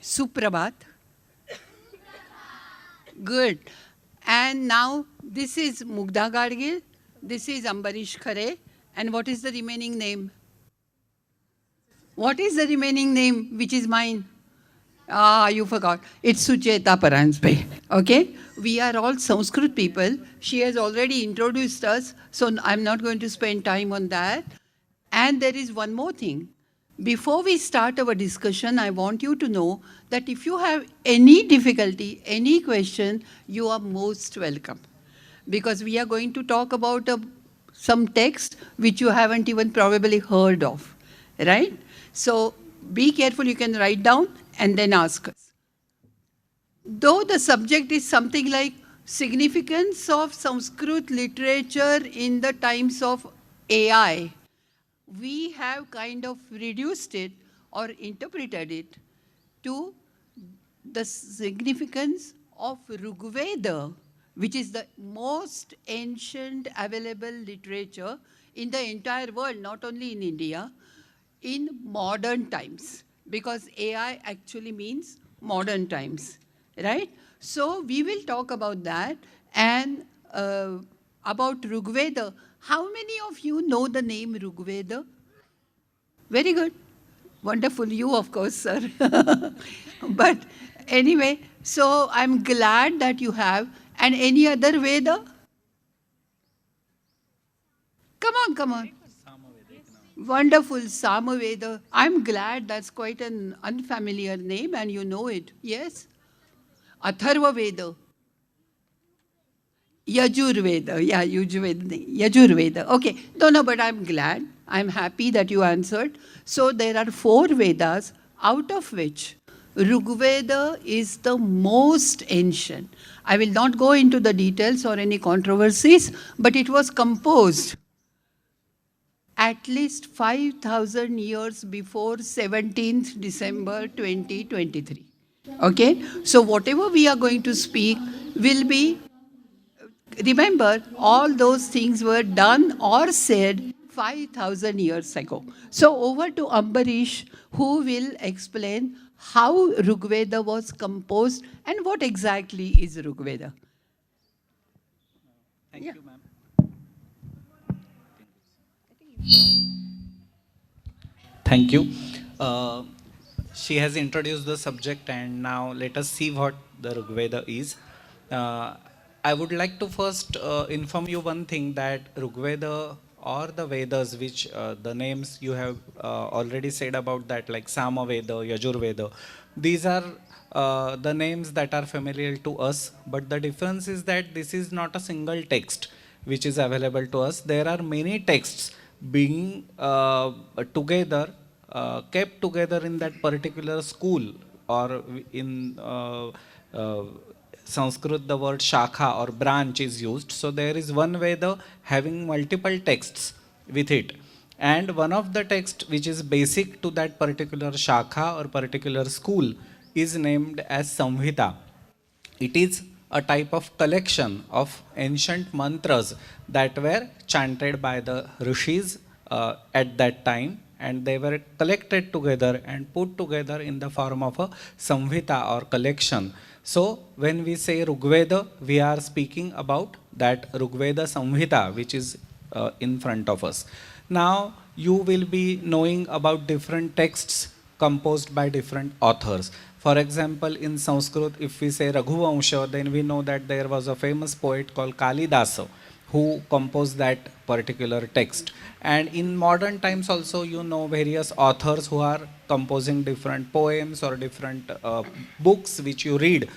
Suprabhat. Good. And now this is Mugdha Gadgil, this is Ambarish Khare, and what is the remaining name? What is the remaining name which is mine? Ah, you forgot. It's Sucheta Paranspe. Okay? We are all Sanskrit people. She has already introduced us, so I'm not going to spend time on that. And there is one more thing. Before we start our discussion, I want you to know that if you have any difficulty, any question, you are most welcome. Because we are going to talk about some text which you haven't even probably heard of, right? So be careful, you can write down and then ask us. Though the subject is something like significance of Sanskrit literature in the times of AI, we have kind of reduced it or interpreted it to the significance of Rigveda, which is the most ancient available literature in the entire world, not only in India, in modern times, because AI actually means modern times, right? So we will talk about that and about Rigveda. How many of you know the name Rigveda? Very good. Wonderful. You, of course, sir. But anyway, so I'm glad that you have. And any other Veda? Come on, come on. Wonderful, Samaveda. I'm glad that's quite an unfamiliar name and you know it. Yes? Atharva Veda. Yajurveda. Yeah, Yajurveda. Okay. No, but I'm glad. I'm happy that you answered. So there are 4 Vedas, out of which Rigveda is the most ancient. I will not go into the details or any controversies, but it was composed at least 5,000 years before 17th December 2023. Okay? So whatever we are going to speak will be, remember, all those things were done or said 5,000 years ago. So over to Ambarish, who will explain how Rigveda was composed and what exactly is Rigveda. Thank you, ma'am. Thank you. Uh, she has introduced the subject, and now let us see what the Rigveda is. Uh, I would like to first inform you one thing, that Rigveda or the Vedas, which the names you have already said about that, like Samaveda, Yajurveda, these are the names that are familiar to us, but the difference is that this is not a single text which is available to us. There are many texts being together, kept together in that particular school, or in Sanskrit the word shakha or branch is used. So there is one Veda having multiple texts with it. And one of the texts which is basic to that particular shakha or particular school is named as Samhita. It is a type of collection of ancient mantras that were chanted by the rishis at that time, and they were collected together and put together in the form of a samhita or collection. So when we say Rigveda, we are speaking about that Rigveda Samhita which is in front of us. Now you will be knowing about different texts composed by different authors. For example, in Sanskrit, if we say Raghuvamsha, then we know that there was a famous poet called Kalidasa who composed that particular text. And in modern times also, you know various authors who are composing different poems or different books which you read.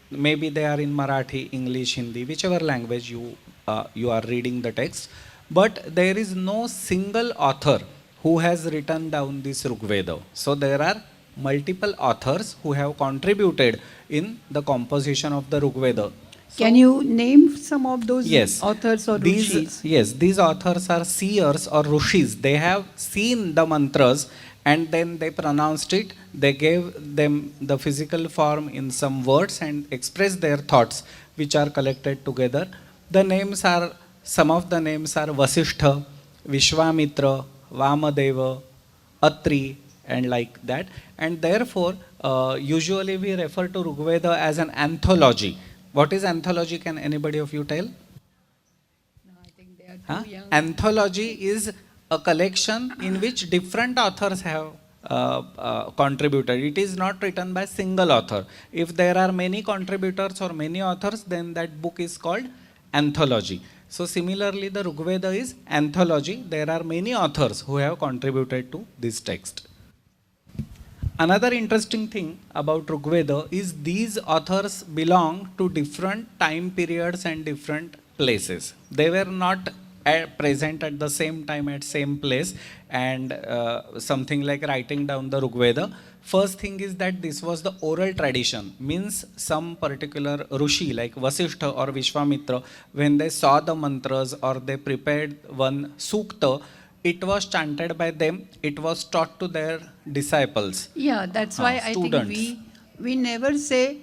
Maybe they are in Marathi, English, Hindi, whichever language you are reading the text. But there is no single author who has written down this Rigveda. So there are multiple authors who have contributed in the composition of the Rigveda. Can you name some of those Yes, authors or rishis? yes, these authors are seers or rishis. They have seen the mantras and then they pronounced it. They gave them the physical form in some words and expressed their thoughts, which are collected together. The names are, some of the names are Vasishtha, Vishwamitra, Vamadeva, Atri, and like that. And therefore, usually we refer to Rigveda as an anthology. What is anthology? Can anybody of you tell? No, I think they are Huh? too young. Anthology is a collection in which different authors have contributed. It is not written by single author. If there are many contributors or many authors, then that book is called anthology. So similarly, the Rigveda is anthology. There are many authors who have contributed to this text. Another interesting thing about Rigveda is these authors belong to different time periods and different places. They were not present at the same time at same place, and something like writing down the Rigveda. First thing is that this was the oral tradition, means some particular Rishi like Vasishtha or Vishwamitra, when they saw the mantras or they prepared one sukta, it was chanted by them, it was taught to their disciples, Yeah, that's why I think students. we never say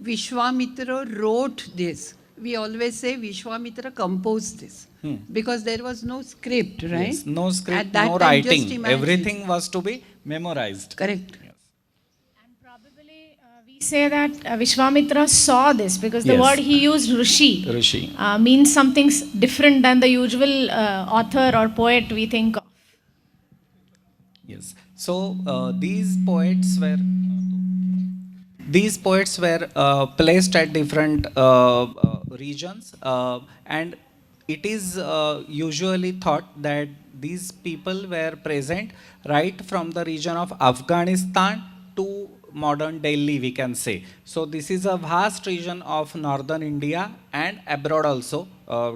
Vishwamitra wrote this. We always say Vishwamitra composed this. Because there was no script, right? Yes, no At script, that no time, just writing. imagine. Everything was to be memorized. Correct. Yes. And probably we say that Vishwamitra saw this because the Yes. word he used, Rishi, Rishi. means something different than the usual author or poet we think of. Yes. So these poets were placed at different regions, and it is usually thought that these people were present right from the region of Afghanistan to modern Delhi, we can say. So this is a vast region of northern India and abroad also.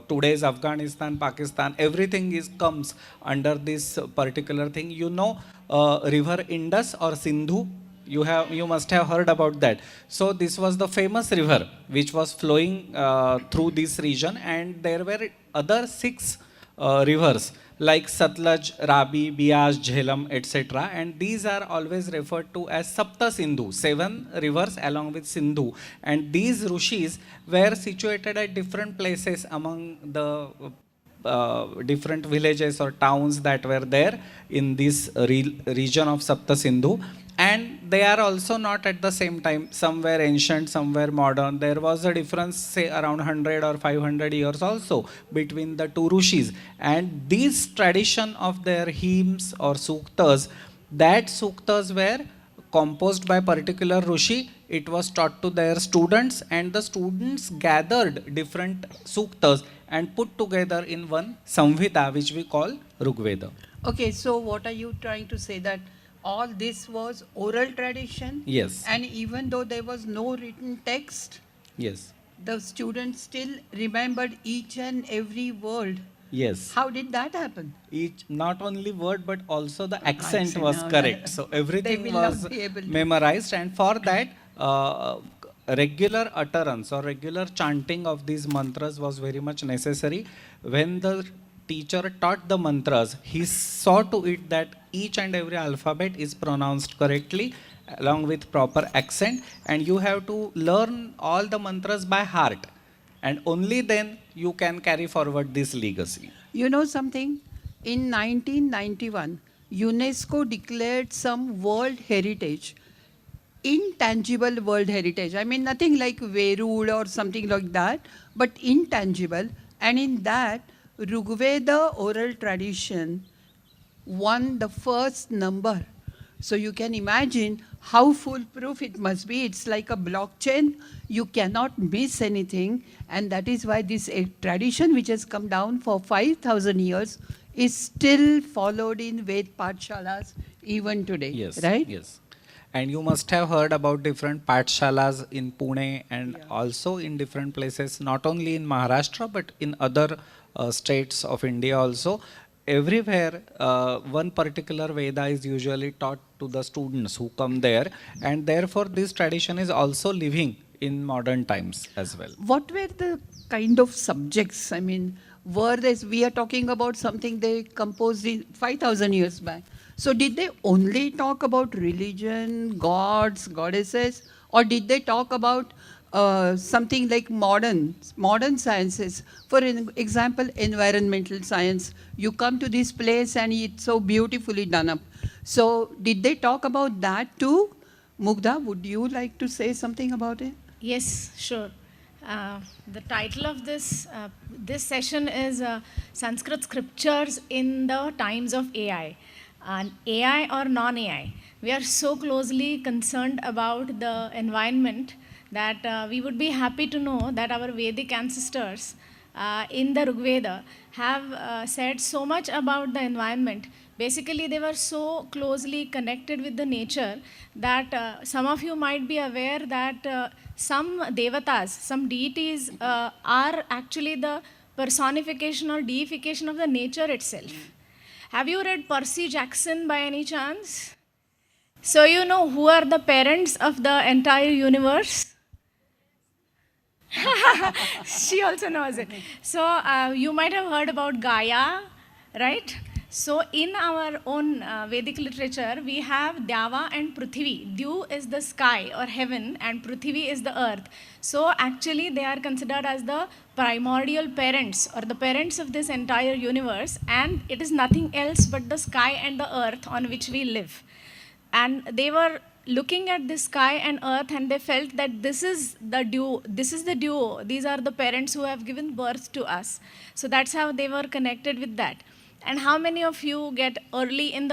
Today's Afghanistan, Pakistan, everything is comes under this particular thing. You know, river Indus or Sindhu. You must have heard about that. So this was the famous river which was flowing through this region, and there were other six rivers like Satluj, Rabi, Bias, Jhelum, etc. And these are always referred to as Sapta Sindhu, seven rivers along with Sindhu. And these rishis were situated at different places among the different villages or towns that were there in this region of Sapta Sindhu. And they are also not at the same time. Some were ancient, some were modern. There was a difference, say around 100 or 500 years also between the two rishis. And this tradition of their hymns or suktas, that suktas were composed by particular rishi. It was taught to their students, and the students gathered different suktas and put together in one samhita, which we call Rigveda. Okay, so what are you trying to say? That all this was oral tradition? Yes. And even though there was no written text, Yes. the students still remembered each and every word. Yes. How did that happen? Each, not only word but also the accent Accent, was no, correct. no. So They everything will was not be able to. memorized, and for that regular utterance or regular chanting of these mantras was very much necessary. When the teacher taught the mantras, he saw to it that each and every alphabet is pronounced correctly along with proper accent, and you have to learn all the mantras by heart, and only then you can carry forward this legacy. You know something? In 1991, UNESCO declared some world heritage, intangible world heritage. I mean, nothing like Verud or something like that, but intangible. And in that, Rigveda oral tradition won the first number. So you can imagine how foolproof it must be. It's like a blockchain. You cannot miss anything. And that is why this tradition, which has come down for 5,000 years, is still followed in Ved Pathshalas even today. Yes, Right? yes. And you must have heard about different pathshalas in Pune and Yeah. also in different places, not only in Maharashtra but in other states of India also. Everywhere, one particular Veda is usually taught to the students who come there, and therefore this tradition is also living in modern times as well. What were the kind of subjects? I mean, we are talking about something they composed in 5,000 years back. So did they only talk about religion, gods, goddesses, or did they talk about something like modern sciences? For example, environmental science. You come to this place and it's so beautifully done up. So did they talk about that too? Mugdha, would you like to say something about it? Yes, sure. The title of this session is Sanskrit Scriptures in the Times of AI. AI or non-AI. We are so closely concerned about the environment that we would be happy to know that our Vedic ancestors in the Rig Veda have said so much about the environment. Basically, they were so closely connected with the nature that some of you might be aware that some devatas, some deities are actually the personification or deification of the nature itself. Have you read Percy Jackson by any chance? So you know who are the parents of the entire universe? She also knows it. So you might have heard about Gaia, right? So in our own Vedic literature, we have Dyava and Prithvi. Dyu is the sky or heaven, and Prithvi is the earth. So actually, they are considered as the primordial parents or the parents of this entire universe, and it is nothing else but the sky and the earth on which we live. And they were looking at the sky and earth, and they felt that this is the duo, these are the parents who have given birth to us. So that's how they were connected with that. And how many of you get up early in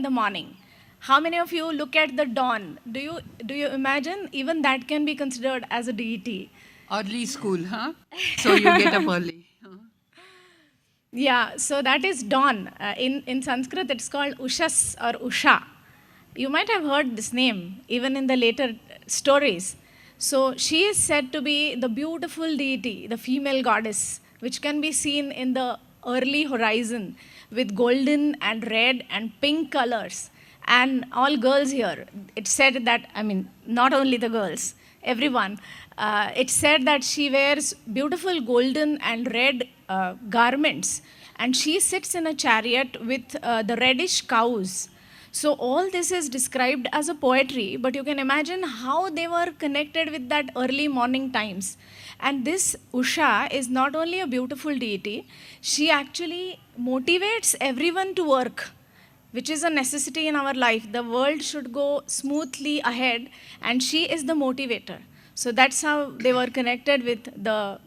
the morning? How many of you look at the dawn? Do you imagine even that can be considered as a deity? Early school, huh? So you get up early. Huh? Yeah, so that is dawn. In Sanskrit, it's called Ushas or Usha. You might have heard this name even in the later stories. So she is said to be the beautiful deity, the female goddess, which can be seen in the early horizon with golden and red and pink colors. And all girls here, it's said that, I mean, not only the girls, everyone, it's said that she wears beautiful golden and red garments, and she sits in a chariot with the reddish cows. So all this is described as a poetry, but you can imagine how they were connected with that early morning times. And this Usha is not only a beautiful deity, she actually motivates everyone to work, which is a necessity in our life. The world should go smoothly ahead, and she is the motivator. So that's how they were connected with the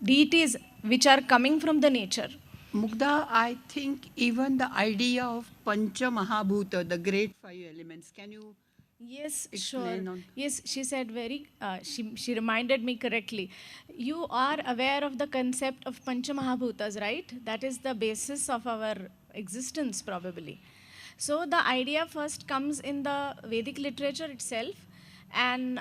deities which are coming from the nature. Mugdha, I think even the idea of Pancha Mahabhuta, the great five elements, can you Yes, explain sure. on? Yes, she said she reminded me correctly. You are aware of the concept of Panchamahabhutas, right? That is the basis of our existence, probably. So the idea first comes in the Vedic literature itself, and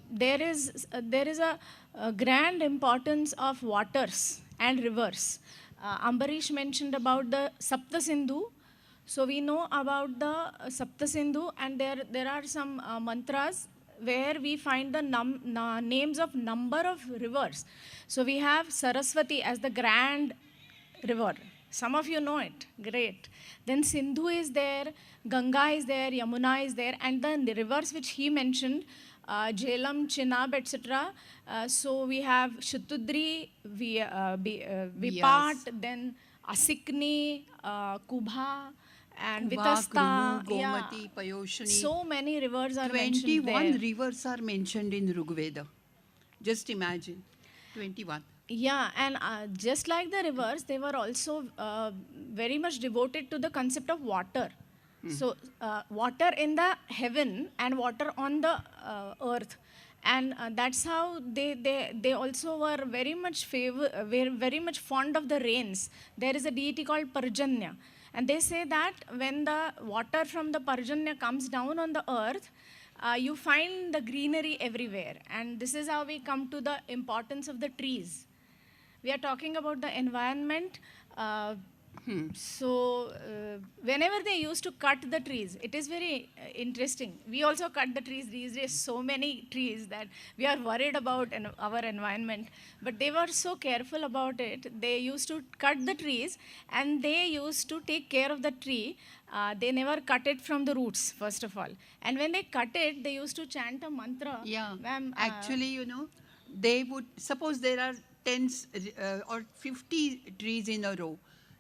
there is a grand importance of waters and rivers. Ambarish mentioned about the Sapta Sindhu. So we know about the Sapta Sindhu, and there are some mantras where we find the names of number of rivers. So we have Saraswati as the grand river. Some of you know it. Great. Then Sindhu is there, Ganga is there, Yamuna is there, and then the rivers which he mentioned, Jhelum, Chenab, etc. So we have Shatudri, Vipat, then Asikni, Kubha, and Kubha, Vitasta. Krumu, Gomati, Payoshani. So many rivers are mentioned 21 there. rivers are mentioned in Rig Veda. Just imagine. 21. Yeah, and just like the rivers, they were also very much devoted to the concept of water. So, water in the heaven and water on the earth. And that's how they also were very much very much fond of the rains. There is a deity called Parjanya. And they say that when the water from the Parjanya comes down on the earth, you find the greenery everywhere. And this is how we come to the importance of the trees. We are talking about the environment. So, whenever they used to cut the trees, it is very interesting. We also cut the trees these days, so many trees that we are worried about our environment. But they were so careful about it. They used to cut the trees, and they used to take care of the tree. They never cut it from the roots, first of all. And when they cut it, they used to chant a mantra. Yeah. Ma'am, Actually, they would, suppose there are 10 or 50 trees in a row.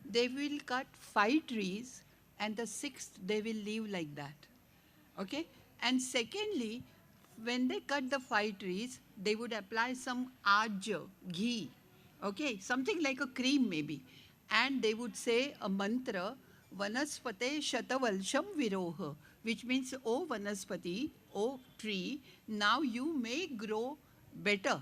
They will cut 5 trees, and the 6th they will leave like that. Okay? And secondly, when they cut the 5 trees, they would apply some arja, ghee, okay, something like a cream maybe. And they would say a mantra, Vanaspate Shatavalsham Viroha, which means, O Vanaspati, O tree, now you may grow better.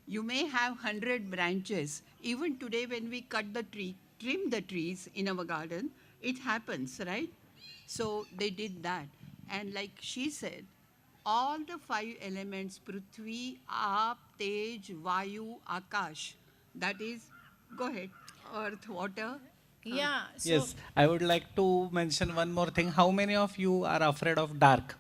You may have 100 branches. Even today, when we cut the tree, trim the trees in our garden, it happens, right? So they did that. And like she said, all the 5 elements, Prithvi, Aap, Tej, Vayu, Akash, that is, go ahead, earth, water. Yeah, so Yes, I would like to mention one more thing. How many of you are afraid of dark?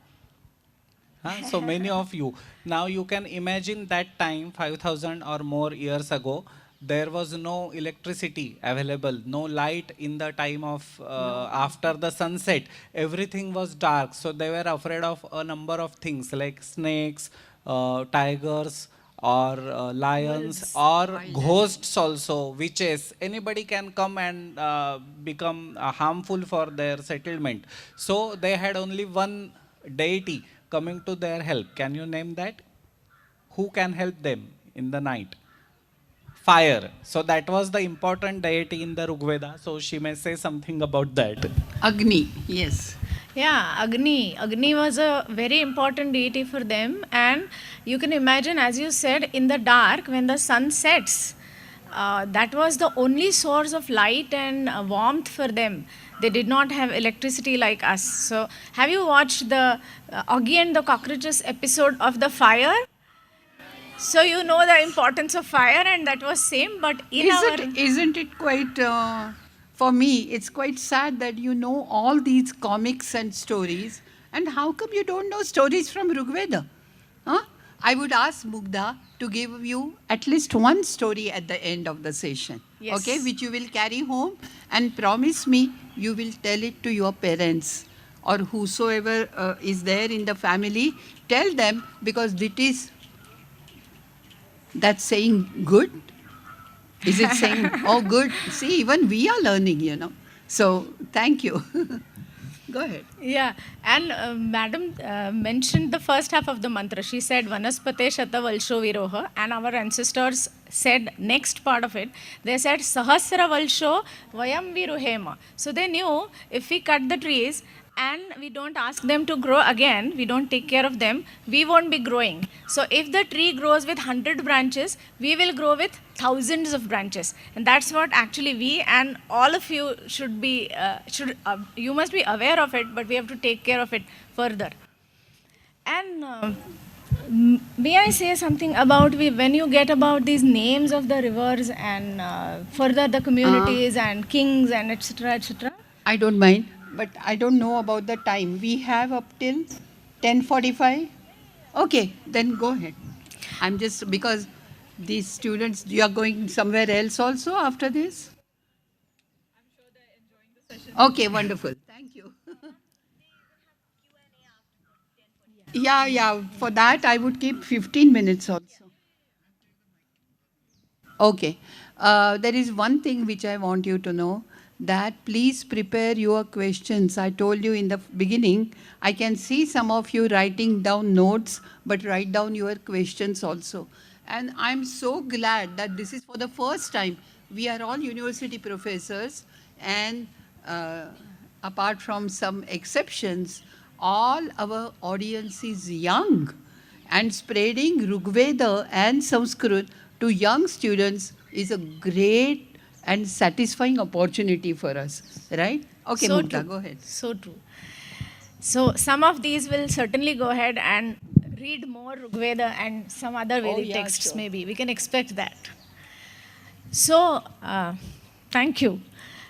Huh? So many of you. Now you can imagine that time, 5,000 or more years ago, there was no electricity available, no light in the time of after the sunset. Everything was dark. So they were afraid of a number of things like snakes, tigers, or lions, Wolves, or wild ghosts also, witches. Anybody can come and become harmful for their settlement. So they had only one deity coming to their help. Can you name that? Who can help them in the night? Fire. So that was the important deity in the Rigveda. So she may say something about that. Agni, yes. yeah, Agni. Agni was a very important deity for them, and you can imagine, as you said, in the dark when the sun sets, that was the only source of light and warmth for them. They did not have electricity like us. So, have you watched the Augie and the Cockroaches episode of the fire? So you know the importance of fire, and that was same. But in Isn't it quite, for me, it's quite sad that you know all these comics and stories, and how come you don't know stories from Rigveda? Huh? I would ask Mugdha to give you at least one story at the end of the session, Yes. okay, which you will carry home and promise me you will tell it to your parents or whosoever is there in the family. Tell them because it is that's saying good. Is it saying, oh, good? See, even we are learning. So, thank you. Go ahead. Yeah, and Madam mentioned the first half of the mantra. She said, Vanaspate Shata Valsho Viroha, and our ancestors said next part of it. They said, Sahasra Valsho Vayam Viruhema. So they knew if we cut the trees and we don't ask them to grow again, we don't take care of them, we won't be growing. So if the tree grows with 100 branches, we will grow with thousands of branches. And that's what actually we and all of you should be, you must be aware of it, but we have to take care of it further. And may I say something about when you get about these names of the rivers and further the communities and kings and etc. etc. I don't mind, but I don't know about the time. We have up till 10:45. Okay, then go ahead. I'm just, because these students, you are going somewhere else also after this? Okay, wonderful. Thank you. Yeah, for that I would keep 15 minutes also. Okay. There is one thing which I want you to know, that please prepare your questions. I told you in the beginning, I can see some of you writing down notes, but write down your questions also. And I'm so glad that this is for the first time. We are all university professors, and apart from some exceptions, all our audience is young, and spreading Rigveda and Sanskrit to young students is a great and satisfying opportunity for us, right? Okay, So Mugdha, true. go ahead. So true. So some of these will certainly go ahead and read more Rigveda and some other Vedic yeah, texts sure. maybe. We can expect that. So, thank you.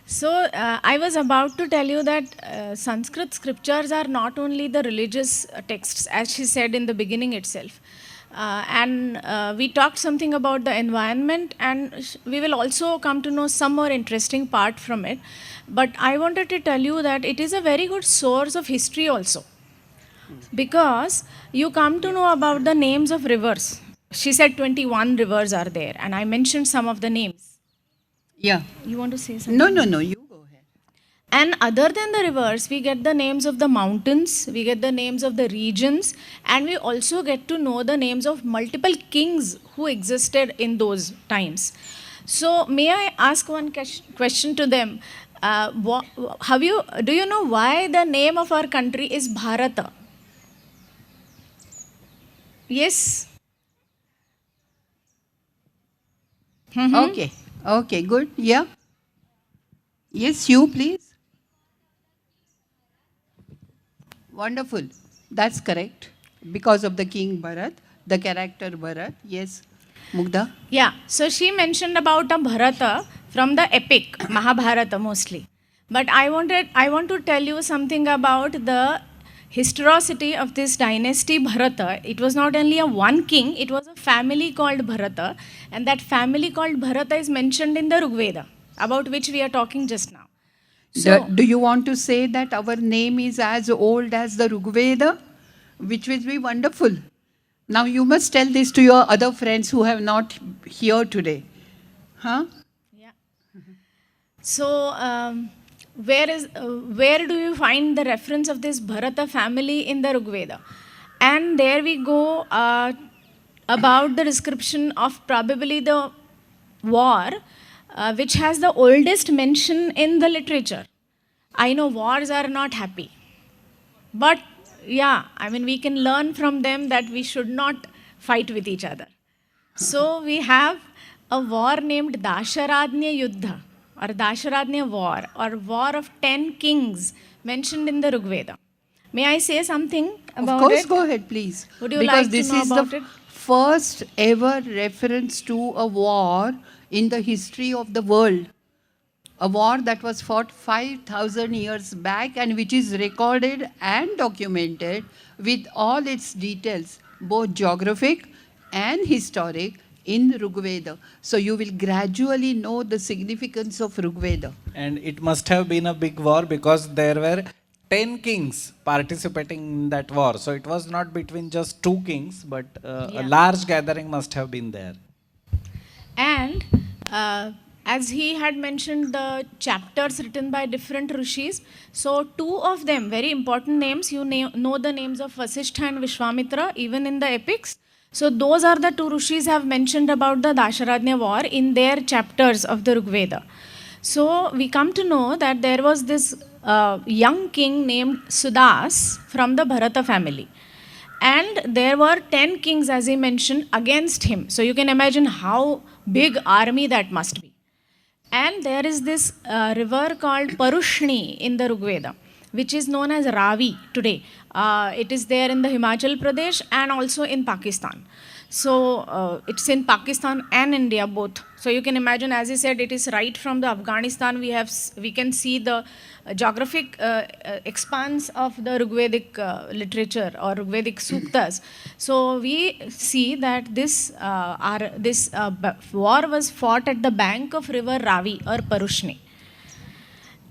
So, I was about to tell you that Sanskrit scriptures are not only the religious texts, as she said in the beginning itself. And we talked something about the environment, and we will also come to know some more interesting part from it. But I wanted to tell you that it is a very good source of history also, because you come to know about the names of rivers. She said 21 rivers are there, and I mentioned some of the names. Yeah. You want to say something? No, you go ahead. And other than the rivers, we get the names of the mountains, we get the names of the regions, and we also get to know the names of multiple kings who existed in those times. So, may I ask one question to them? Do you know why the name of our country is Bharata? Yes? Okay. Okay, good. Yeah. Yes, you please. Wonderful. That's correct. Because of the king Bharat, the character Bharat. Yes. Mugdha? Yeah, so she mentioned about a Bharata from the epic Mahabharata mostly. But I want to tell you something about the historicity of this dynasty Bharata. It was not only a one king, it was a family called Bharata, and that family called Bharata is mentioned in the Rigveda, about which we are talking just now. So, Do you want to say that our name is as old as the Rigveda? Which will be wonderful. Now you must tell this to your other friends who have not here today. Huh? yeah. So, where do you find the reference of this Bharata family in the Rigveda? And there we go about the description of probably the war, which has the oldest mention in the literature. I know wars are not happy, but yeah, I mean, we can learn from them that we should not fight with each other. So we have a war named Dasharadnya Yuddha or Dasharadnya War or War of 10 Kings mentioned in the Rigveda. May I say something Of about course, it? go ahead, please. Would you Because like to this know is about the it? first ever reference to a war in the history of the world. A war that was fought 5,000 years back and which is recorded and documented with all its details, both geographic and historic, in Rigveda. So you will gradually know the significance of Rigveda. And it must have been a big war because there were 10 kings participating in that war. So it was not between just two kings, but a Yeah. large gathering must have been there. And as he had mentioned the chapters written by different rishis, so two of them, very important names, you know the names of Vasishtha and Vishwamitra, even in the epics. So those are the two rishis have mentioned about the Dasharadnya war in their chapters of the Rigveda. So we come to know that there was this young king named Sudas from the Bharata family. And there were 10 kings, as he mentioned, against him. So you can imagine how big army that must be. And there is this river called Parushni in the Rigveda, which is known as Ravi today. It is there in the Himachal Pradesh and also in Pakistan. So it's in Pakistan and India both. So you can imagine, as I said, it is right from the Afghanistan. We can see the geographic expanse of the Rigvedic literature or Rigvedic suktas. So we see that this war was fought at the bank of river Ravi or Parushni.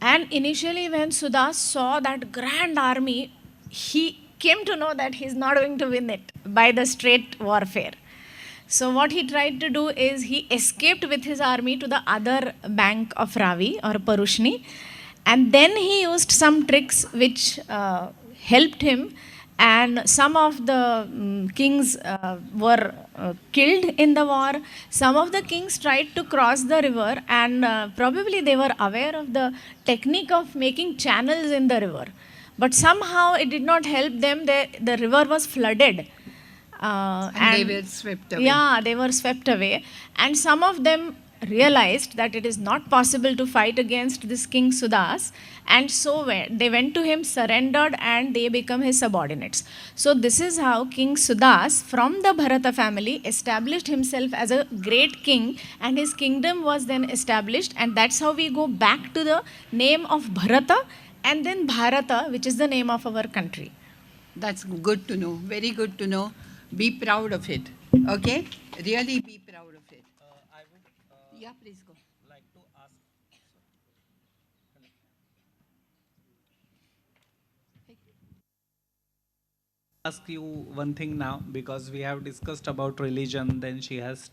And initially, when Sudas saw that grand army, he came to know that he's not going to win it by the straight warfare. So, what he tried to do is he escaped with his army to the other bank of Ravi or Parushni, and then he used some tricks which helped him. And some of the kings were killed in the war. Some of the kings tried to cross the river, and probably they were aware of the technique of making channels in the river. But somehow it did not help them. The river was flooded. And they were swept away. Yeah, they were swept away. And some of them realized that it is not possible to fight against this king Sudas, and so they went to him, surrendered, and they become his subordinates. So this is how King Sudas from the Bharata family established himself as a great king, and his kingdom was then established, and that's how we go back to the name of Bharata and then Bharata, which is the name of our country. That's good to know. Very good to know. Be proud of it. Okay? Really be proud of it. Yeah, please go. Like to ask you one thing now, because we have discussed about religion, then she has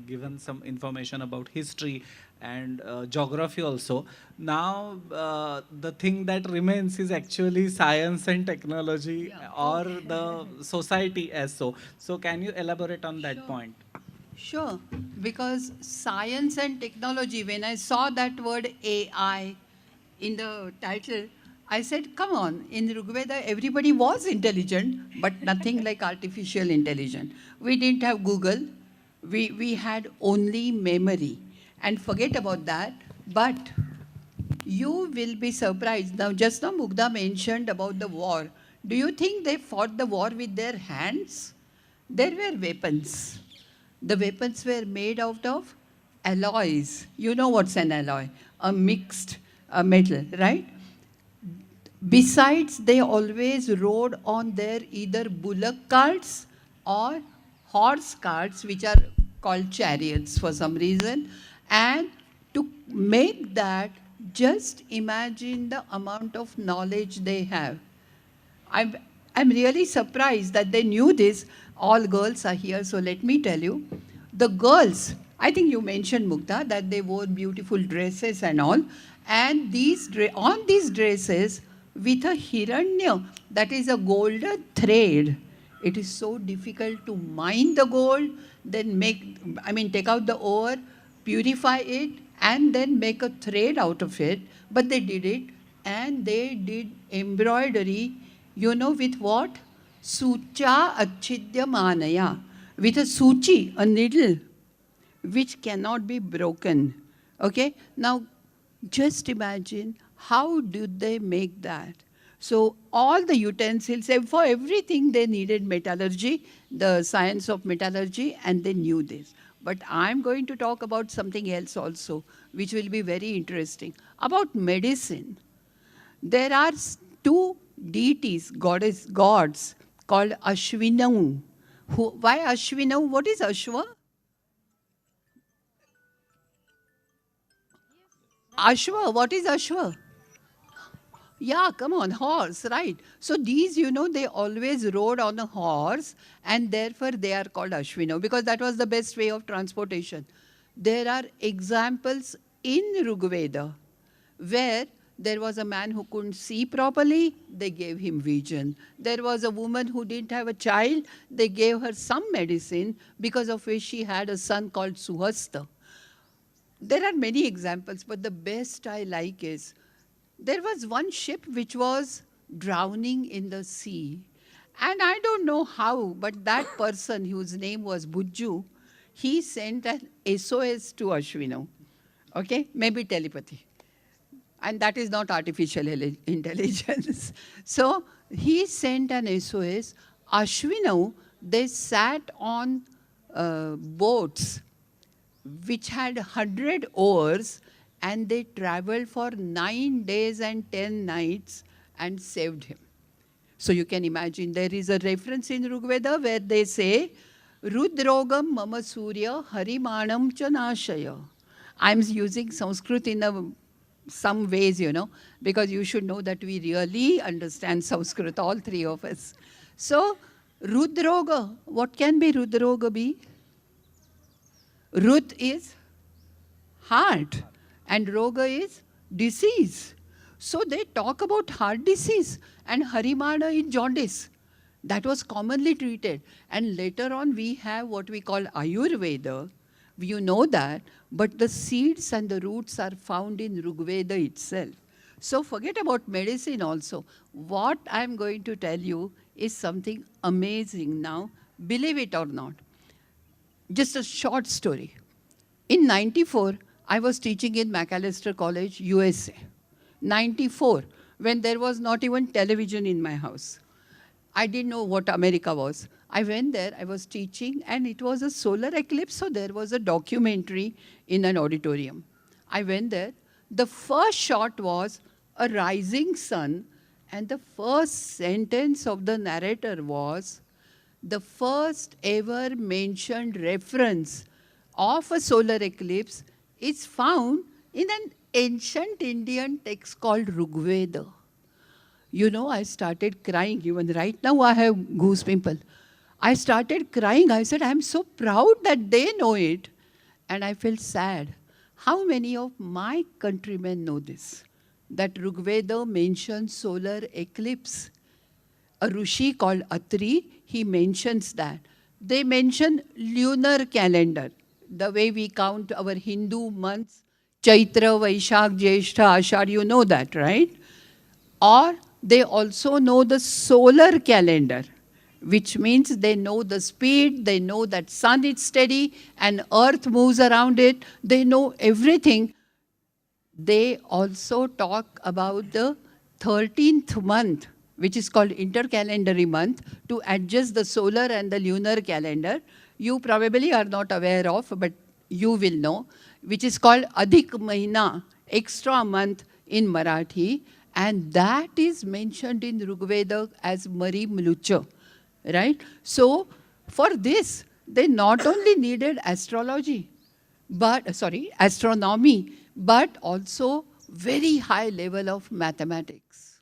given some information about history and geography also. Now, the thing that remains is actually science and technology, Yeah. or the society as so. So, can you elaborate on that Sure. point? Sure, because science and technology, when I saw that word AI in the title, I said, come on, in Rigveda, everybody was intelligent, but nothing like artificial intelligence. We didn't have Google, we had only memory. And forget about that, but you will be surprised. Now, just now Mugdha mentioned about the war. Do you think they fought the war with their hands? There were weapons. The weapons were made out of alloys. You know what's an alloy? A mixed metal, right? Besides, they always rode on their either bullock carts or horse carts, which are called chariots for some reason. And to make that, just imagine the amount of knowledge they have. I'm, I'm really surprised that they knew this. All girls are here, so let me tell you. The girls, I think you mentioned, Mukta, that they wore beautiful dresses and all. And on these dresses, with a hiranya, that is a golden thread, it is so difficult to mine the gold, then take out the ore, purify it, and then make a thread out of it. But they did it, and they did embroidery, with what? Sucha achidya manaya. With a suchi, a needle, which cannot be broken. Okay? Now, just imagine how did they make that? So all the utensils, for everything they needed metallurgy, the science of metallurgy, and they knew this. But I'm going to talk about something else also, which will be very interesting, about medicine. There are two deities, gods, called Ashwinau. Why Ashwinau? What is Ashwa? Ashwa, what is Ashwa? Yeah, come on, horse, right. So these, they always rode on a horse, and therefore they are called Ashwino, because that was the best way of transportation. There are examples in Rigveda where there was a man who couldn't see properly, they gave him vision. There was a woman who didn't have a child, they gave her some medicine, because of which she had a son called Suhasta. There are many examples, but the best I like is, there was one ship which was drowning in the sea. And I don't know how, but that person whose name was Bujju, he sent an SOS to Ashwino. Okay? Maybe telepathy. And that is not artificial intelligence. So he sent an SOS. Ashwino, they sat on boats which had 100 oars, and they traveled for 9 days and 10 nights and saved him. So you can imagine, there is a reference in Rigveda where they say, Rudrogam mama surya harimanam cha nashaya. I'm using Sanskrit in some ways, because you should know that we really understand Sanskrit, all three of us. So, Rudroga, what can be Rudroga be? Rud is heart, and Roga is disease. So they talk about heart disease and Harimana in jaundice. That was commonly treated. And later on we have what we call Ayurveda. You know that, but the seeds and the roots are found in Rigveda itself. So forget about medicine also. What I'm going to tell you is something amazing now, believe it or not. Just a short story. In 94, I was teaching in Macalester College, USA. 94, when there was not even television in my house. I didn't know what America was. I went there, I was teaching, and it was a solar eclipse, so there was a documentary in an auditorium. I went there. The first shot was a rising sun, and the first sentence of the narrator was, the first ever mentioned reference of a solar eclipse is found in an ancient Indian text called Rigveda. I started crying. Even right now I have goose pimple. I started crying. I said, I'm so proud that they know it. And I felt sad. How many of my countrymen know this? That Rigveda mentions solar eclipse. A Rishi called Atri, he mentions that. They mention lunar calendar, the way we count our Hindu months, Chaitra, Vaishak, Jyeshtha, Ashad, you know that, right? Or they also know the solar calendar, which means they know the speed, they know that sun is steady and earth moves around it, they know everything. They also talk about the 13th month, which is called intercalendary month, to adjust the solar and the lunar calendar. You probably are not aware of, but you will know, which is called Adhik Mahina, extra month in Marathi, and that is mentioned in Rigveda as Mari Mlucha, right? So for this, they not only needed astrology, astronomy, but also very high level of mathematics.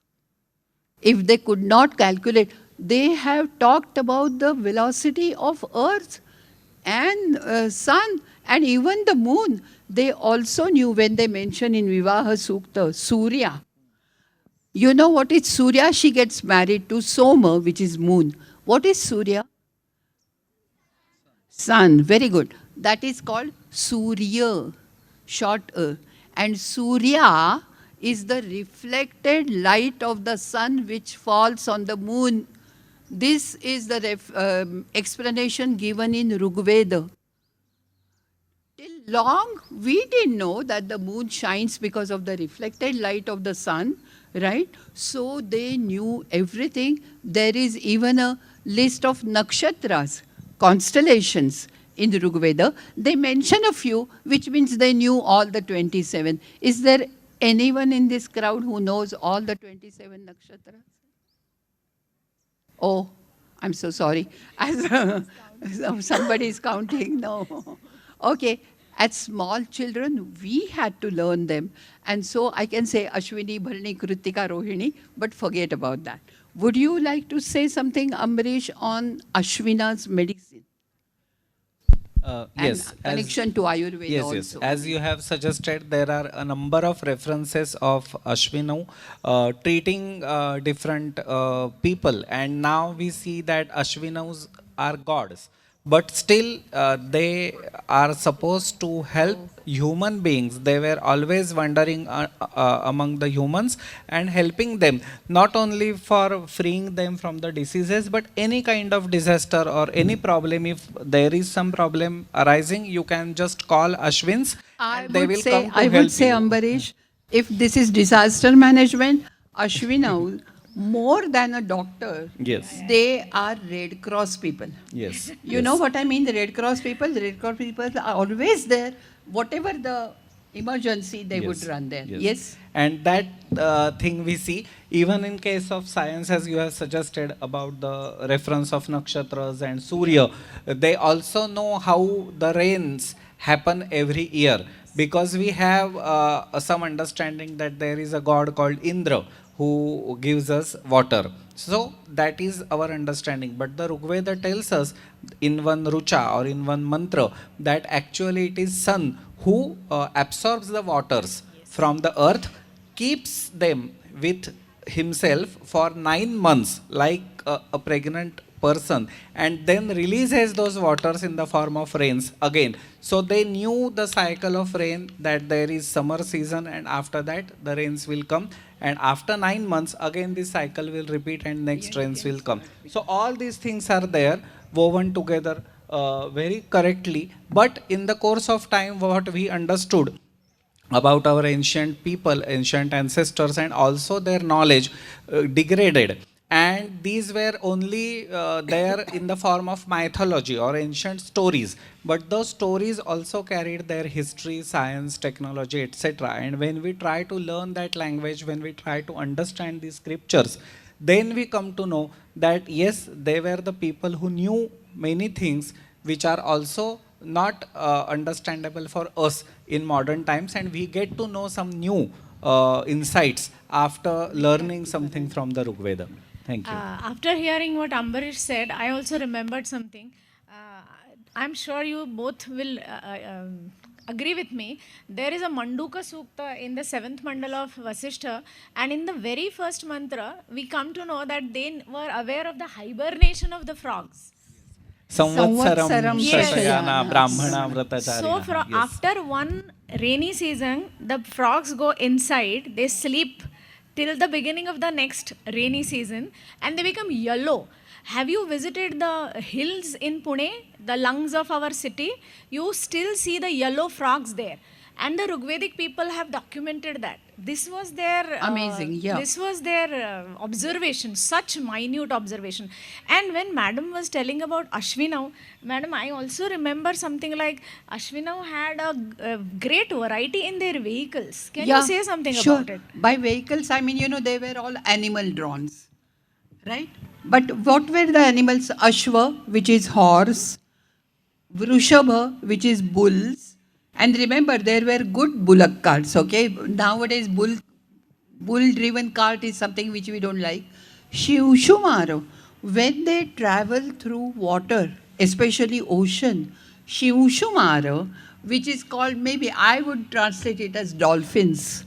If they could not calculate, they have talked about the velocity of Earth and Sun and even the Moon. They also knew when they mention in Vivaha Sukta, Surya. You know what is Surya? She gets married to Soma, which is Moon. What is Surya? Sun. Very good. That is called Surya, short And Surya is the reflected light of the sun which falls on the moon. This is the explanation given in Rigveda. Till long, we didn't know that the moon shines because of the reflected light of the sun, right? So they knew everything. There is even a list of nakshatras, constellations in the Rigveda. They mention a few, which means they knew all the 27. Is there anyone in this crowd who knows all the 27 nakshatras? Oh, I'm so sorry. As somebody is counting, no. Okay, as small children, we had to learn them. And so I can say Ashwini, Bharani, Kritika, Rohini, but forget about that. Would you like to say something, Amrish, on Ashwina's medicine? Yes, And connection to Ayurveda yes, also. as you have suggested, there are a number of references of Ashwinu treating different people, and now we see that Ashwinus are gods, but still they are supposed to help human beings. They were always wandering among the humans and helping them, not only for freeing them from the diseases, but any kind of disaster or any problem. If there is some problem arising, you can just call Ashwins and they will come to I would help say, you. Ambarish, if this is disaster management, Ashwina, more than a doctor, Yes. they are Red Cross people. Yes. You know what I mean? The Red Cross people? The Red Cross people are always there. Whatever the emergency, they would run there. Yes? And that thing we see even in case of science, as you have suggested about the reference of nakshatras and Surya, they also know how the rains happen every year, because we have some understanding that there is a god called Indra who gives us water. So that is our understanding. But the Rigveda tells us in one rucha or in one mantra that actually it is sun who absorbs the waters from the earth, keeps them with himself for 9 months like a pregnant person, and then releases those waters in the form of rains again. So they knew the cycle of rain, that there is summer season and after that the rains will come, and after 9 months again this cycle will repeat and next rains will come. So all these things are there woven together very correctly. But in the course of time, what we understood about our ancient people, ancient ancestors, and also their knowledge degraded. And these were only there in the form of mythology or ancient stories. But those stories also carried their history, science, technology, etc. And when we try to learn that language, when we try to understand these scriptures, then we come to know that yes, they were the people who knew many things which are also not understandable for us in modern times, and we get to know some new insights after learning something from the Rigveda. Thank you. After hearing what Ambarish said, I also remembered something. I'm sure you both will agree with me. There is a Manduka Sukta in the seventh mandala of Vasishtha, and in the very first mantra, we come to know that they were aware of the hibernation of the frogs. Samvatsaram Samvatsaram Yes. Shashayana Shashayana. Brahmana So, Vratacharinah. Yes. after one rainy season, the frogs go inside, they sleep till the beginning of the next rainy season, and they become yellow. Have you visited the hills in Pune, the lungs of our city? You still see the yellow frogs there. And the Rigvedic people have documented that. This was their Amazing, yeah. This was their observation, such minute observation. And when Madam was telling about Ashwinav, Madam, I also remember something like Ashwinav had a great variety in their vehicles. Can you say something sure. about it? By vehicles, I mean, they were all animal drawns, right? But what were the animals? Ashwa, which is horse, Vrushabha, which is bulls. And remember, there were good bullock carts, okay? Nowadays, bull-driven cart is something which we don't like. Shivshumaro, when they travel through water, especially ocean, Shivshumaro, which is called, maybe I would translate it as dolphins.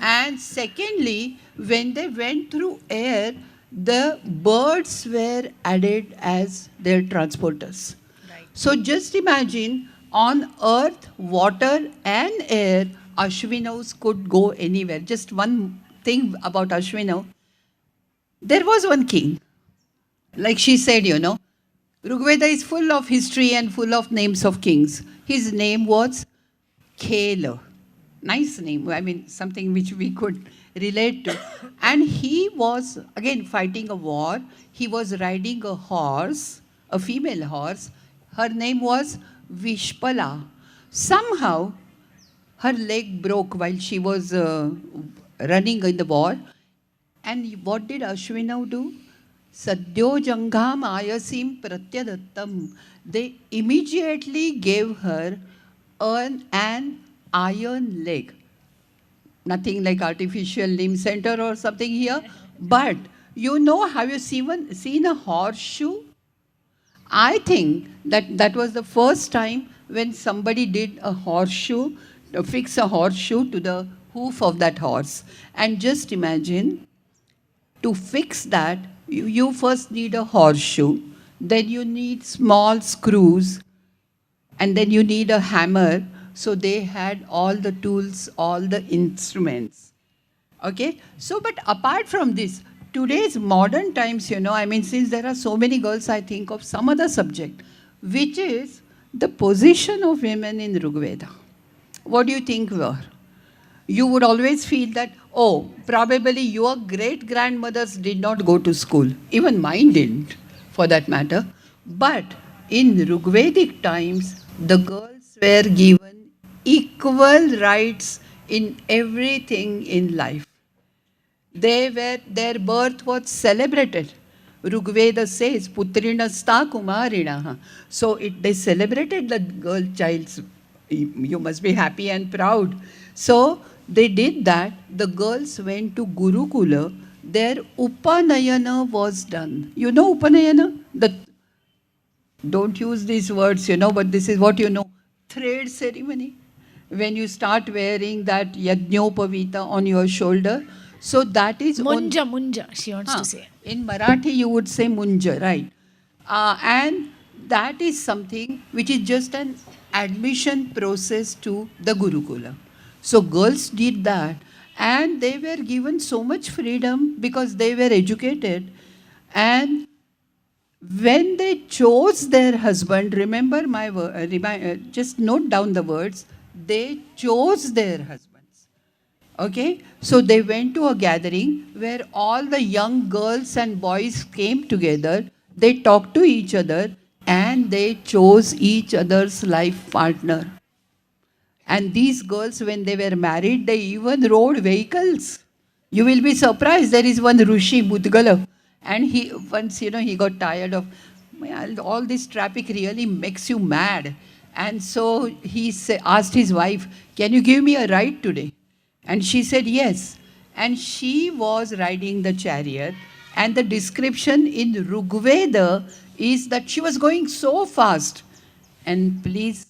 And secondly, when they went through air, the birds were added as their transporters. Right. So just imagine, on earth, water and air, Ashwinos could go anywhere. Just one thing about Ashwinav. There was one king. Like she said, Rigveda is full of history and full of names of kings. His name was Khela. Nice name. I mean, something which we could relate to. And he was, again, fighting a war. He was riding a horse, a female horse. Her name was Vishpala. Somehow, her leg broke while she was running in the war. And what did Ashwinav do? Sadyo Jangham Ayasim Pratyadattam. They immediately gave her an iron leg. Nothing like artificial limb center or something here. But have you seen a horseshoe? I think that was the first time when somebody did a horseshoe, fix a horseshoe to the hoof of that horse. And just imagine, to fix that, you first need a horseshoe, then you need small screws, and then you need a hammer. So they had all the tools, all the instruments. Okay? So, but apart from this, today's modern times, since there are so many girls, I think of some other subject, which is the position of women in Rigveda. What do you think were? You would always feel that, probably your great-grandmothers did not go to school. Even mine didn't, for that matter. But in Rigvedic times, the girls were given equal rights in everything in life. Their birth was celebrated. Rigveda says, Putrinasta Kumarinaha. So they celebrated the girl child's, you must be happy and proud. So they did that. The girls went to Gurukula. Their Upanayana was done. You know Upanayana? Don't use these words, but this is what you know. Thread ceremony. When you start wearing that Yajnopavita on your shoulder. So that is... Munja, she wants to say. In Marathi, you would say Munja, right? And that is something which is just an admission process to the Gurukula. So girls did that, and they were given so much freedom because they were educated. And when they chose their husband, remember just note down the words, they chose their husbands. Okay? So they went to a gathering where all the young girls and boys came together, they talked to each other, and they chose each other's life partner. And these girls, when they were married, they even rode vehicles. You will be surprised. There is one Rishi Mudgala, and he got tired of, all this traffic really makes you mad. And so he asked his wife, can you give me a ride today? And she said yes. And she was riding the chariot, And the description in Rigveda is that she was going so fast. And please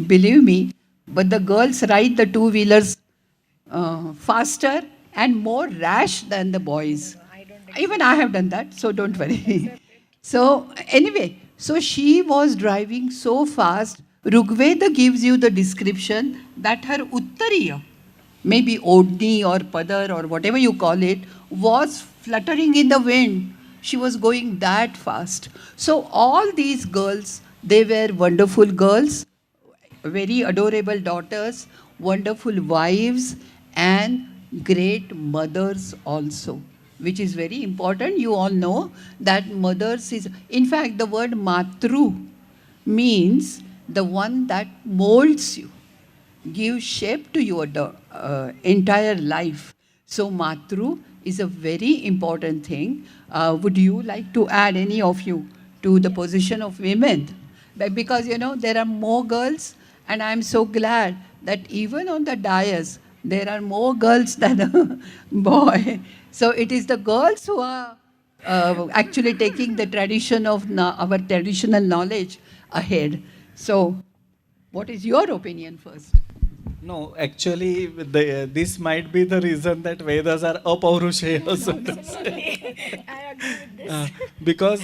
believe me, but the girls ride the two-wheelers faster and more rash than the boys. Even I have done that, so don't worry. So anyway, so she was driving so fast. Rigveda gives you the description that her Uttariya, maybe Odni or Padar or whatever you call it, was fluttering in the wind. She was going that fast. So all these girls, they were wonderful girls, very adorable daughters, wonderful wives, and great mothers also, which is very important. You all know that mothers is, in fact, the word matru means the one that molds you, gives shape to your entire life. So matru is a very important thing. Would you like to add, any of you, to the position of women? Because there are more girls, and I'm so glad that even on the dais there are more girls than boy. So it is the girls who are actually taking the tradition of our traditional knowledge ahead. So, what is your opinion first? No, actually, this might be the reason that Vedas are apaurushaya, so to say. I agree with this. Because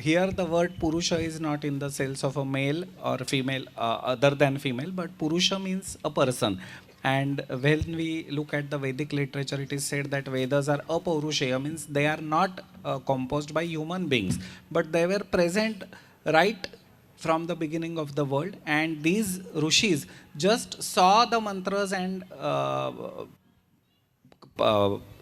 here the word Purusha is not in the sense of a male or female, other than female, but Purusha means a person. And when we look at the Vedic literature, it is said that Vedas are apaurushaya, means they are not composed by human beings, but they were present right from the beginning of the world, and these rishis just saw the mantras and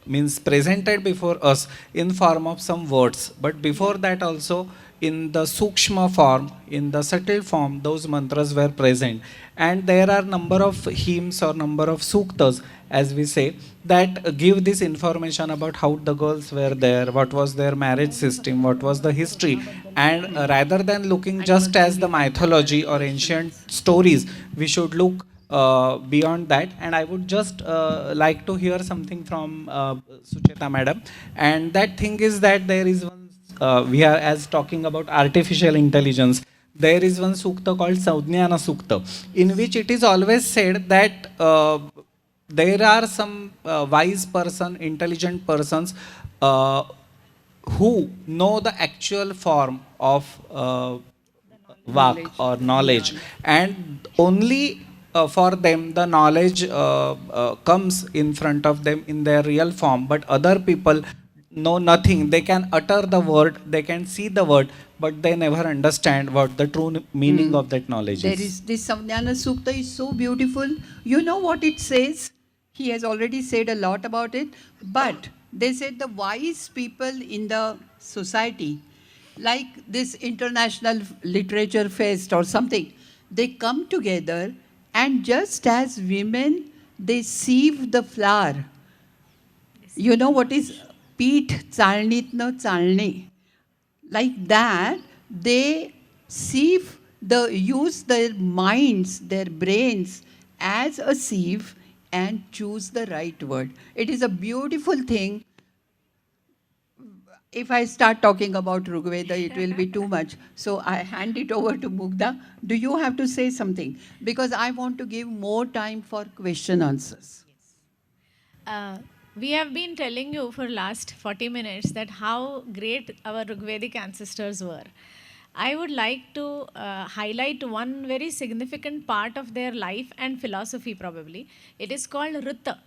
means presented before us in form of some words, but before that also in the sukshma form, in the subtle form, those mantras were present. And there are number of hymns or number of suktas, as we say, that give this information about how the girls were there, what was their marriage system, what was the history. And rather than looking just as the mythology or ancient stories, we should look beyond that. And I would just like to hear something from Sucheta madam. And that thing is that there is one, we are as talking about artificial intelligence, there is one sukta called Saudhyana Sukta, in which it is always said that there are some wise person, intelligent persons who know the actual form of vak or knowledge, and only for them the knowledge comes in front of them in their real form, but other people know nothing. They can utter the word, they can see the word, but they never understand what the true meaning of that knowledge There is. is this Samnyana Sukta is so beautiful. You know what it says? He has already said a lot about it, but they said the wise people in the society, like this international literature fest or something, they come together, and just as women, they sieve the flour. You know what is Pith Chalnitno Chalni? Like that, they sieve use their minds, their brains as a sieve and choose the right word. It is a beautiful thing. If I start talking about Rigveda, it will be too much. So I hand it over to Mugdha. Do you have to say something? Because I want to give more time for question answers. We have been telling you for last 40 minutes that how great our Rigvedic ancestors were. I would like to highlight one very significant part of their life and philosophy probably. It is called Rita.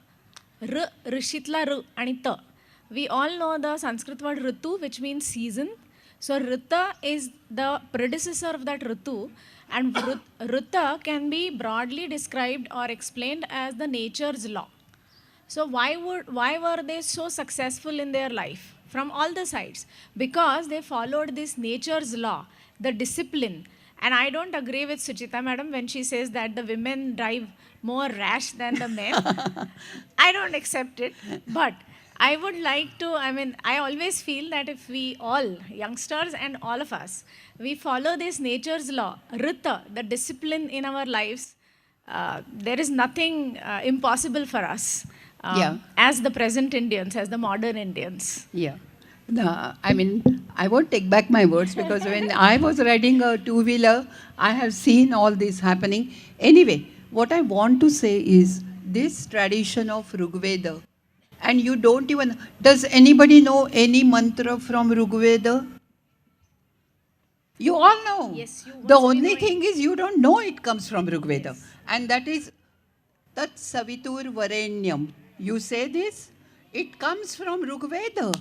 Rishitla Ru and Ta. We all know the Sanskrit word Ritu, which means season. So Rita is the predecessor of that Ritu, and Rita can be broadly described or explained as the nature's law. So why were they so successful in their life from all the sides? Because they followed this nature's law, the discipline. And I don't agree with Suchita madam when she says that the women drive more rash than the men. I don't accept it. But I would like to, I always feel that if we all, youngsters and all of us, we follow this nature's law, Rita, the discipline in our lives, there is nothing impossible for us. Yeah. as the present Indians, as the modern Indians. Yeah. No, I mean, I won't take back my words because when I was riding a two-wheeler, I have seen all this happening. Anyway, what I want to say is this tradition of Rigveda, and you don't even, does anybody know any mantra from Rigveda? You all know. Yes, you The must be only knowing. thing is you don't know it comes from Rigveda. Yes. And that is Tat Savitur Varenyam. You say this? It comes from Rigveda.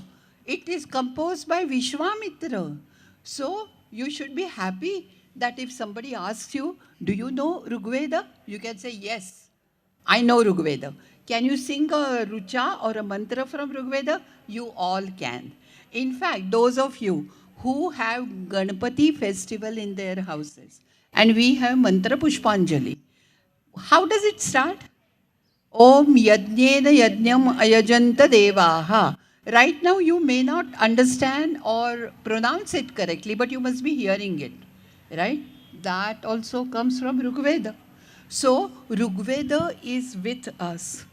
It is composed by Vishwamitra. So you should be happy that if somebody asks you, do you know Rigveda? You can say, yes, I know Rigveda. Can you sing a rucha or a mantra from Rigveda? You all can. In fact, those of you who have Ganpati festival in their houses, and we have Mantra Pushpanjali. How does it start? Om Yajnena Yajnam Ayajanta Devaha. Right now, you may not understand or pronounce it correctly, but you must be hearing it. Right? That also comes from Rigveda. So, Rigveda is with us.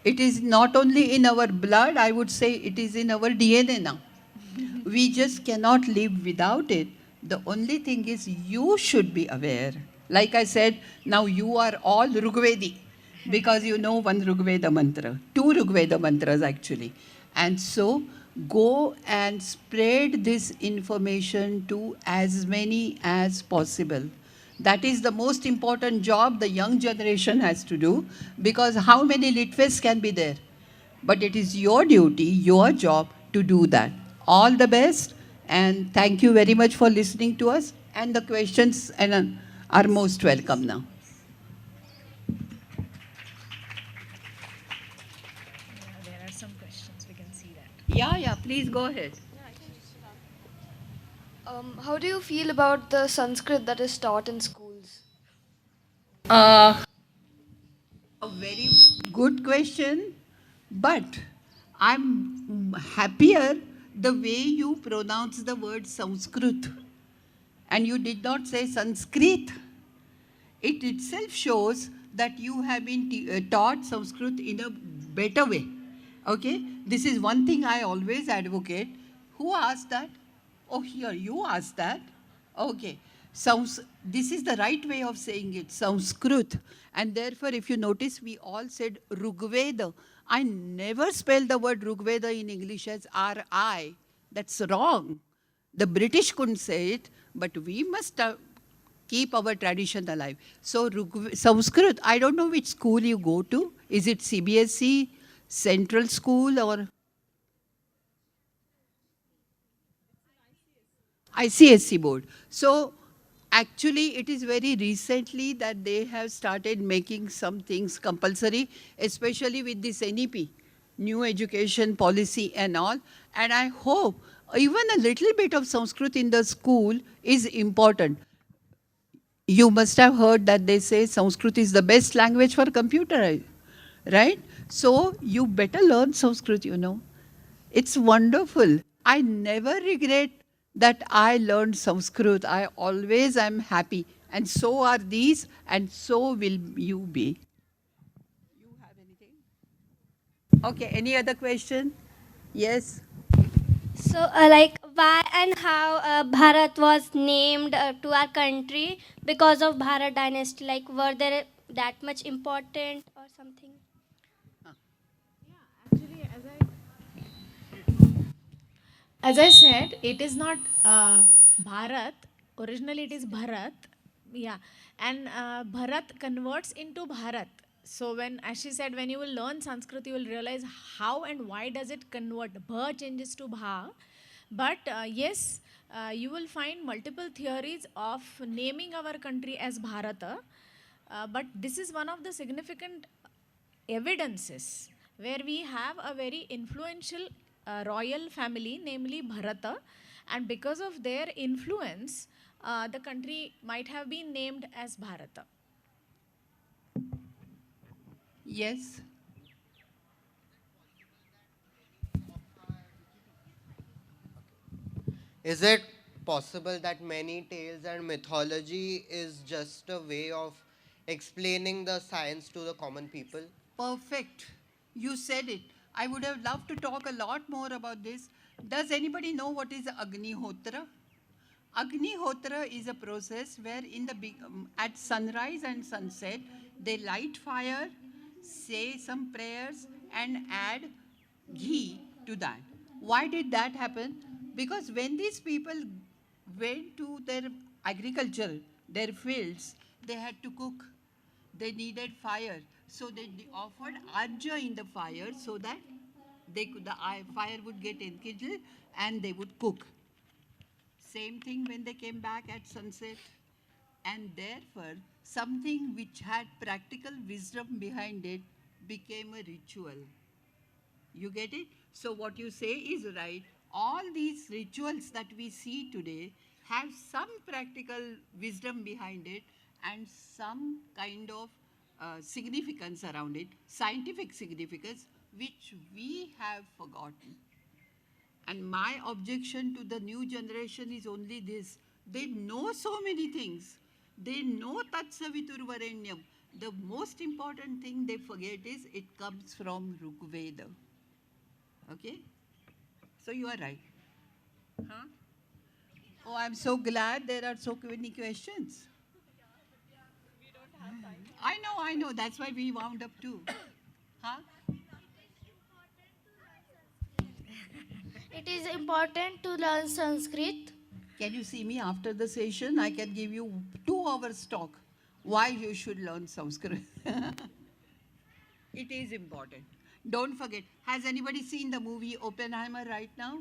It is not only in our blood, I would say it is in our DNA now. We just cannot live without it. The only thing is you should be aware. Like I said, now you are all Rigvedi because you know one Rigveda mantra, two Rigveda mantras actually. And so go and spread this information to as many as possible. That is the most important job the young generation has to do because how many Litvists can be there? But it is your duty, your job to do that. All the best, and thank you very much for listening to us. And the questions are most welcome now. Yeah, there are some questions. We can see that. Yeah, please go ahead. How do you feel about the Sanskrit that is taught in schools? A very good question, but I'm happier the way you pronounce the word Sanskrit. And you did not say Sanskrit. It itself shows that you have been taught Sanskrit in a better way. Okay? This is one thing I always advocate. Who asked that? Oh, here, you asked that. Okay. This is the right way of saying it, Sanskrit. And therefore, if you notice, we all said Rigveda. I never spell the word Rigveda in English as R-I. That's wrong. The British couldn't say it, but we must keep our tradition alive. So Sanskrit, I don't know which school you go to. Is it CBSE, Central School, or ICSC board? So actually, it is very recently that they have started making some things compulsory, especially with this NEP, new education policy and all. And I hope even a little bit of Sanskrit in the school is important. You must have heard that they say Sanskrit is the best language for computer, right? So you better learn Sanskrit, you know. It's wonderful. I never regret that I learned Sanskrit. I always am happy. And so are these, and so will you be. You have anything? Okay, any other question? Yes. So, like, why and how Bharat was named to our country because of Bharat dynasty? Like, were they that much important or something? Actually, as I said, it is not Bharat. Originally, it is Bharat. Yeah, and Bharat converts into Bharat. So when, as she said, when you will learn Sanskrit, you will realize how and why does it convert. Bha changes to Bha. But yes, you will find multiple theories of naming our country as Bharata. But this is one of the significant evidences where we have a very influential royal family, namely Bharata, and because of their influence, the country might have been named as Bharata. Yes. Is it possible that many tales and mythology is just a way of explaining the science to the common people? Perfect. You said it. I would have loved to talk a lot more about this. Does anybody know what is Agnihotra? Agnihotra is a process where at sunrise and sunset, they light fire, say some prayers, and add ghee to that. Why did that happen? Because when these people went to their agriculture, their fields, they had to cook. They needed fire. So they offered arja in the fire so that the fire would get enkindled and they would cook. Same thing when they came back at sunset. And therefore, something which had practical wisdom behind it became a ritual. You get it? So, what you say is right. All these rituals that we see today have some practical wisdom behind it and some kind of significance around it, scientific significance, which we have forgotten. And my objection to the new generation is only this: they know so many things. They know Tat Savitur Varenyam. The most important thing they forget is it comes from Rigveda. Okay? So you are right. Huh? Oh, I'm so glad there are so many questions. I know. That's why we wound up too. Huh? It is important to learn Sanskrit. Can you see me after the session? I can give you 2 hours talk why you should learn Sanskrit. It is important. Don't forget. Has anybody seen the movie Oppenheimer right now?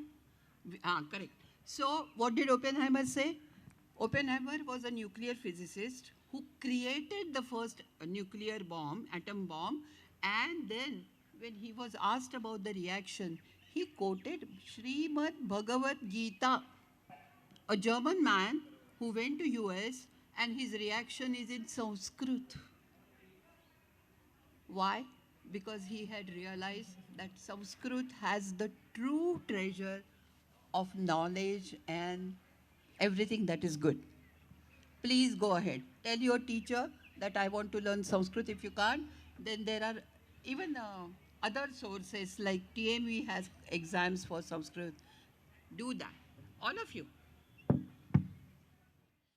Correct. So, what did Oppenheimer say? Oppenheimer was a nuclear physicist who created the first nuclear bomb, atom bomb, and then when he was asked about the reaction, he quoted Srimad Bhagavad Gita, a German man who went to US and his reaction is in Sanskrit. Why? Because he had realized that Sanskrit has the true treasure of knowledge and everything that is good. Please go ahead. Tell your teacher that I want to learn Sanskrit. If you can't, then there are even other sources like TMV has exams for Sanskrit. Do that. All of you.